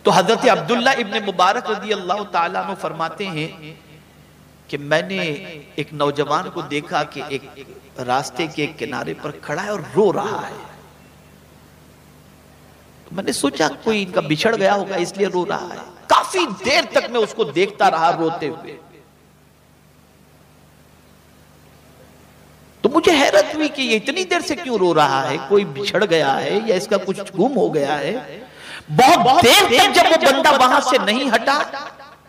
तो हजरत अब्दुल्ला इब्न मुबारक रज़ी अल्लाह ताला अन्हु फरमाते हैं कि मैंने एक नौजवान को देखा कि एक रास्ते के किनारे पर खड़ा है और रो रहा है। तो मैंने सोचा कोई इनका बिछड़ गया होगा इसलिए रो रहा है। काफी देर तक मैं उसको देखता रहा रोते हुए। तो मुझे हैरत हुई कि ये इतनी देर से क्यों रो रहा है, कोई बिछड़ गया है या इसका कुछ गुम हो गया है। बहुत देर तक जब वो बंदा वहां से नहीं हटा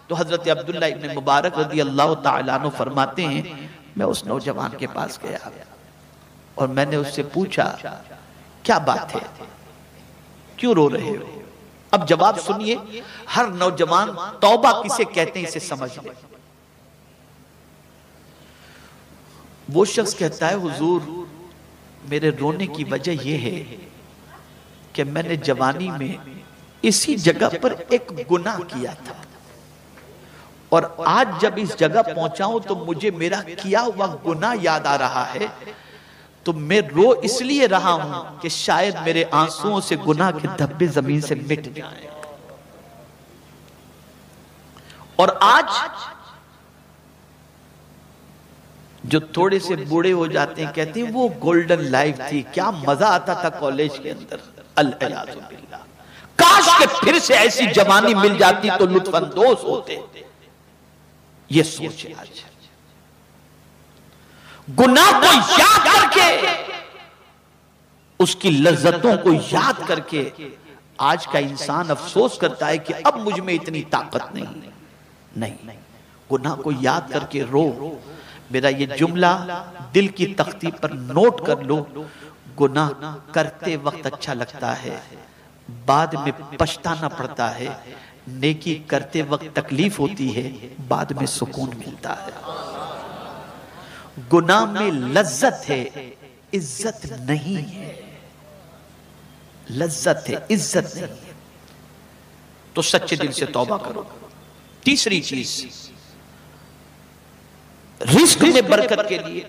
तो हजरत अब्दुल्ला इब्न मुबारक रज़ी अल्लाह ताला अन्हु फरमाते हैं मैं उस नौजवान के पास गया और मैंने उससे पूछा क्या बात है, क्यों रो रहे हो। अब जवाब सुनिए, हर नौजवान तौबा किसे कहते हैं इसे समझ ले। वो शख्स कहता है हुजूर मेरे रोने की वजह यह है कि मैंने जवानी में इसी जगह पर एक गुनाह किया था और आज जब इस जगह पहुंचा हूं तो मुझे मेरा किया हुआ गुनाह याद आ रहा है। तो मैं रो इसलिए रहा हूं कि शायद मेरे आंसुओं से गुनाह के धब्बे जमीन से मिट जाएं। और आज जो थोड़े से बूढ़े हो जाते हैं कहते हैं वो गोल्डन लाइफ थी, क्या मजा आता था कॉलेज के अंदर। अल्लाह बिल्लाह, काश के फिर से ऐसी जवानी मिल जाती तो लुत्फानंदोज होते। ये सोच है आज। गुनाह को याद करके, उसकी लज्जतों को याद करके आज का इंसान अफसोस करता है कि अब मुझ में इतनी ताकत नहीं। गुनाह को याद करके रो। मेरा ये जुमला दिल की तख्ती पर नोट कर लो। गुनाह करते वक्त अच्छा लगता है, बाद में पछताना पड़ता है। नेकी करते वक्त तकलीफ होती है, बाद में सुकून मिलता है। गुनाह में लज्जत है, इज्जत नहीं है। लज्जत है, इज्जत नहीं है। तो सच्चे दिल से तौबा करो। तीसरी चीज, रिस्क में बरकत के लिए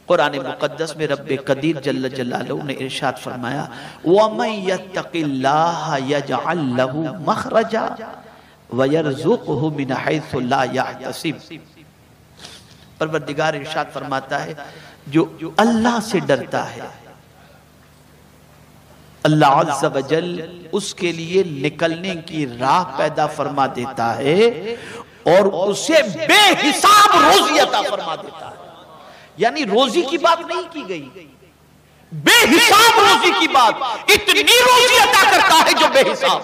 कुरान मुकद्दस में रब्बे कदीर जल्ल जलालहू ने इरशाद फरमाया वमन यत्तकिल्लाह यजअल लहू मखरजा वयरज़ुक़हु मिन हैसु ला यहतसिब। परवरदिगार इरशाद फरमाता है जो अल्लाह से डरता है अल्लाह अज़्ज़ व जल उसके लिए निकलने की राह पैदा फरमा देता है और उसे बेहिसाब रोजी अता फरमा देता है। यानी रोजी की बात नहीं की गई, बेहिसाब रोजी की बात। इतनी रोजी अता करता है जो बेहिसाब।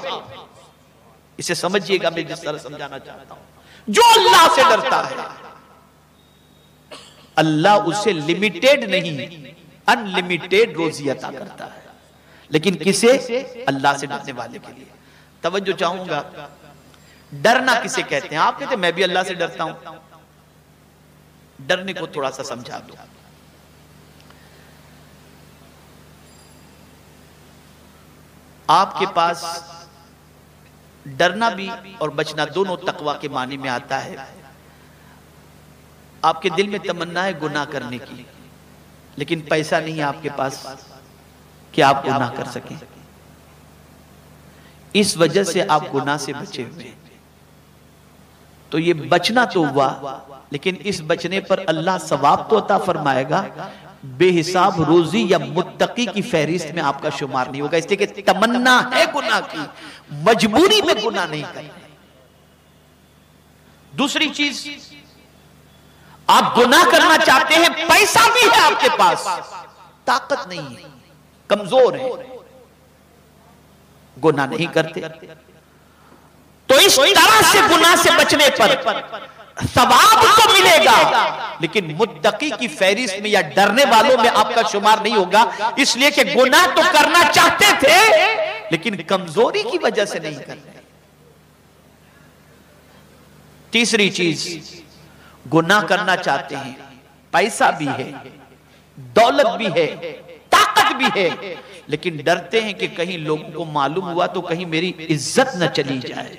इसे समझिएगा, मैं जिस तरह समझाना चाहता हूं। जो अल्लाह से डरता है अल्लाह उसे लिमिटेड नहीं अनलिमिटेड रोजी अता करता है। लेकिन किसे? अल्लाह से डरने वाले के लिए। तवज्जो चाहूंगा, डरना किसे कहते हैं? आप कहते हैं मैं भी अल्लाह से डरता हूं। डरने को थोड़ा सा समझा दो। आपके पास डरना भी और बचना दोनों तकवा के मानी में आता है। आपके दिल में तमन्ना है गुनाह करने की, लेकिन पैसा नहीं है आपके पास कि आप गुनाह कर सकें। इस वजह से आप गुनाह से बचे हुए हैं। तो ये बचना तो हुआ, लेकिन इस बचने पर अल्लाह सवाब तो अता फरमाएगा, बेहिसाब रोजी या मुत्तकी की फहरिस्त में आपका शुमार नहीं होगा। इसलिए कि तमन्ना है गुनाह की, मजबूरी में गुनाह नहीं करना। दूसरी चीज, आप गुनाह करना चाहते हैं, पैसा भी है आपके पास, ताकत नहीं है, कमजोर है, गुनाह नहीं करते। तो इस तरह से गुनाह से बचने पर सवाब तो मिलेगा, लेकिन मुत्तकी की फहरिस्त में या डरने वालों में आपका शुमार नहीं होगा। इसलिए कि गुनाह तो करना चाहते थे, लेकिन कमजोरी की वजह से नहीं कर रहे। तीसरी चीज, गुनाह करना चाहते हैं, पैसा भी है, दौलत भी है, ताकत भी है, लेकिन डरते हैं कि कहीं लोगों को मालूम हुआ तो कहीं मेरी इज्जत न चली जाए,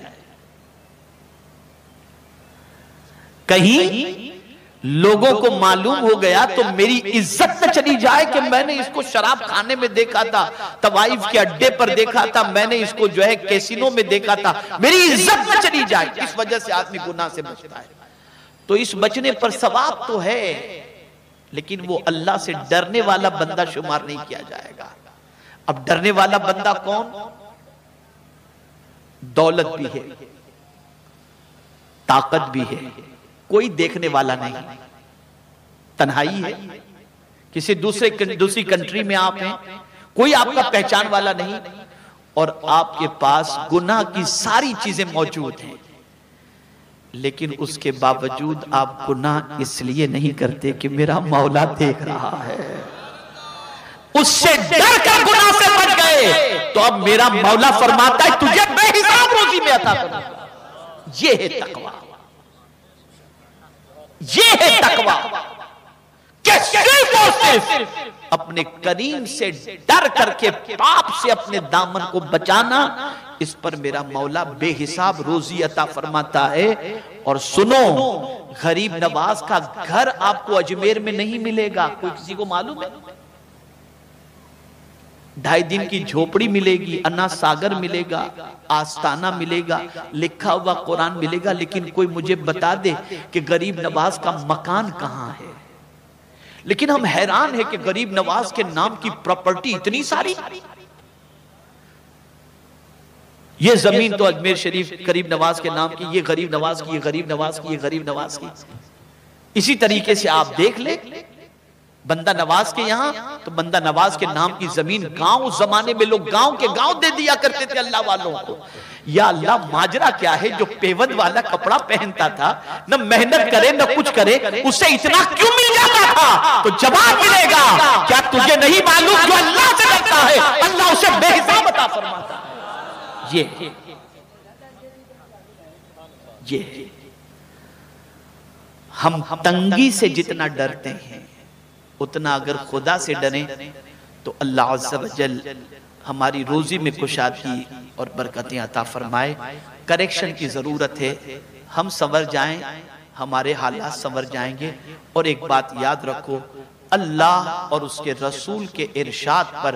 कहीं लोगों को मालूम हो गया तो मेरी इज्जत न चली जाए कि मैंने इसको शराब खाने में देखा था, तवाइफ के अड्डे पर देखा था, मैंने इसको जो है कैसीनो में देखा था, मेरी इज्जत न चली जाए। इस वजह से आदमी गुनाह से बचता है। तो इस बचने पर सवाब तो है, लेकिन वो अल्लाह से डरने वाला बंदा शुमार नहीं किया जाएगा। अब डरने वाला बंदा कौन? दौलत भी है, ताकत भी है, कोई देखने वाला नहीं, तन्हाई है, किसी दूसरी कंट्री में आप हैं, कोई आपका पहचान वाला नहीं, और आपके पास गुनाह की सारी चीजें मौजूद हैं, लेकिन उसके बावजूद आप गुनाह इसलिए नहीं करते कि मेरा मौला देख रहा है, उससे डर कर गुनाह से बच गए। तो अब मेरा मौला फरमाता है तुझे बेहिसाब रोजी में अता करूंगा। ये है तकवा, ये है तकवा कि सिर्फ और सिर्फ अपने करीम से डर करके पाप से अपने दामन को बचाना, इस पर मेरा मौला बेहिसाब रोजी अता फरमाता है। और सुनो, गरीब नवाज का घर आपको अजमेर में नहीं मिलेगा, कोई किसी को मालूम है? 2.5 दिन की झोपड़ी मिलेगी, अन्ना सागर मिलेगा, आस्ताना मिलेगा, लिखा हुआ कुरान मिलेगा, लेकिन कोई मुझे बता दे कि गरीब नवाज का मकान कहां है। लेकिन हम हैरान है कि गरीब नवाज के नाम की प्रॉपर्टी इतनी सारी, ये जमीन तो अजमेर शरीफ गरीब नवाज के नाम की, ये गरीब नवाज की, ये गरीब नवाज की, ये गरीब नवाज की। इसी तरीके से आप देख ले बंदा नवाज के यहां, तो बंदा नवाज के नाम की जमीन गांव, उस जमाने में लोग गांव के गांव दे दिया करते थे अल्लाह वालों को। या अल्लाह, माजरा क्या है, जो पेवंद वाला कपड़ा पहनता था, न मेहनत करे न कुछ करे, उससे इतना क्यों मिल जाता था? तो जवाब मिलेगा, क्या तुझे नहीं मालूम जो अल्लाह से डरता है अल्लाह उसे बेहिसाब अता फरमाता है। ये हम तंगी से जितना डरते हैं, उतना अगर खुदा से डरें तो अल्लाह अज़्ज़ा वजल हमारी रोजी में कुशादगी और बरकतें अता फरमाए। करेक्शन की जरूरत है, हम संवर जाएं, हमारे हालात संवर जाएंगे। और एक बात याद रखो, अल्लाह और उसके रसूल के इरशाद पर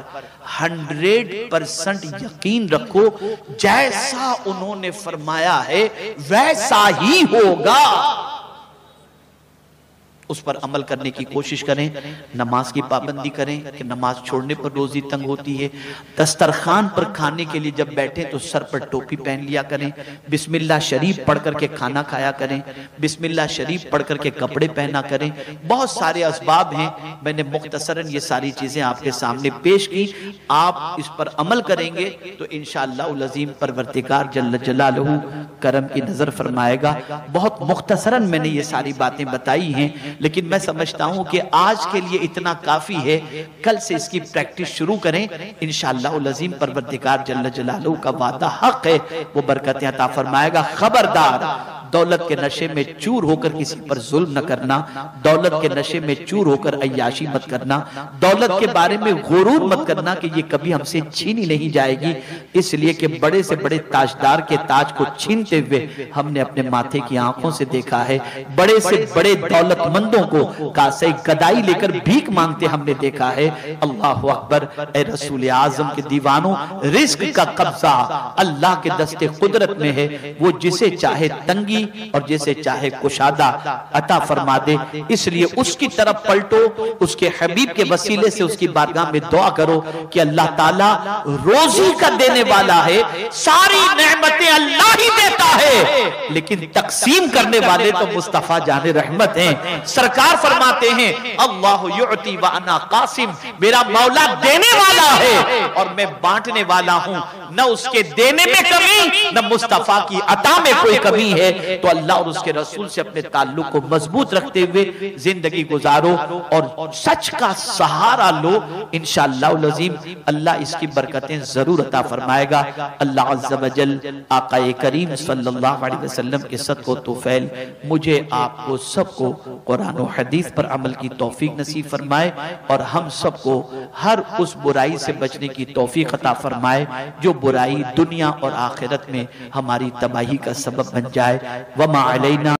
100% यकीन रखो, जैसा उन्होंने फरमाया है वैसा ही होगा। उस पर अमल करने की कोशिश करें, नमाज की पाबंदी करें कि नमाज छोड़ने पर रोजी तंग होती है। दस्तरखान पर खाने के लिए जब बैठे तो सर पर टोपी पहन लिया करें, बिस्मिल्लाह शरीफ पढ़ करके खाना खाया करें, बिस्मिल्लाह शरीफ पढ़ करके कपड़े पहना करें। बहुत सारे असबाब हैं, मैंने मुख्तसरन ये सारी चीजें आपके सामने पेश की। आप इस पर अमल करेंगे तो इंशाअल्लाह उल अज़ीम परवरदिगार जल्ल जलालहू करम की नजर फरमाएगा। बहुत मुख्तसरन मैंने ये सारी बातें बताई हैं, लेकिन मैं समझता हूं कि आज के लिए इतना काफी है। कल से इसकी प्रैक्टिस शुरू करें, इंशाअल्लाह अज़ीम परवरदिगार जल्ल जलालहू का वादा हक है, वो बरकतें अता फरमाएगा। खबरदार, दौलत के नशे में चूर होकर किसी पर जुल्म न करना, दौलत के नशे में चूर होकर अय्याशी मत करना, दौलत के बारे में गुरूर मत करना कि ये कभी हमसे छीनी नहीं जाएगी। इसलिए कि बड़े से बड़े ताजदार के ताज को छीनते हुए हमने अपने माथे की आंखों से देखा है, बड़े से बड़े दौलतमंदों को कासे गदाई लेकर भीख मांगते हमने देखा है। अल्लाह अकबर। ए रसूल आजम के दीवानों, रिस्क का कब्जा अल्लाह के दस्ते कुदरत में है, वो जिसे चाहे तंगी और जैसे चाहे कुशादा अता फरमा दे। इसलिए उसकी तरफ पलटो, उसके हबीब के वसीले से उसकी बारगाह में दुआ करो कि अल्लाह ताला रोजी का देने वाला है, सारी नेमतें अल्लाह ही देता है, लेकिन तकसीम करने वाले तो मुस्तफा जाने रहमत हैं। सरकार फरमाते हैं अल्लाह युअती व अना कासिम, मेरा मौला देने वाला है और मैं बांटने वाला हूं। न उसके देने में कमी, न मुस्तफा की अता में कोई कमी है। तो अल्लाह और उसके रसूल से अपने ताल्लुक को मजबूत रखते हुए जिंदगी गुजारो और सच का सहारा लो। इंशाअल्लाह अज़ीम अल्लाह इसकी बरकतें जरूर अता फरमाएगा। अल्लाह अज़्ज़ा वजल आक़ाए करीम सल्लल्लाहु अलैहि वसल्लम के सदक़ो तौफ़ैल मुझे आपको सबको कुरान और हदीस पर अमल की तौफीक नसीब फरमाए और हम सबको हर उस बुराई से बचने की तौफीक अता फरमाए जो बुराई दुनिया और आखिरत में हमारी तबाही का सबब बन जाए। वमा अलैना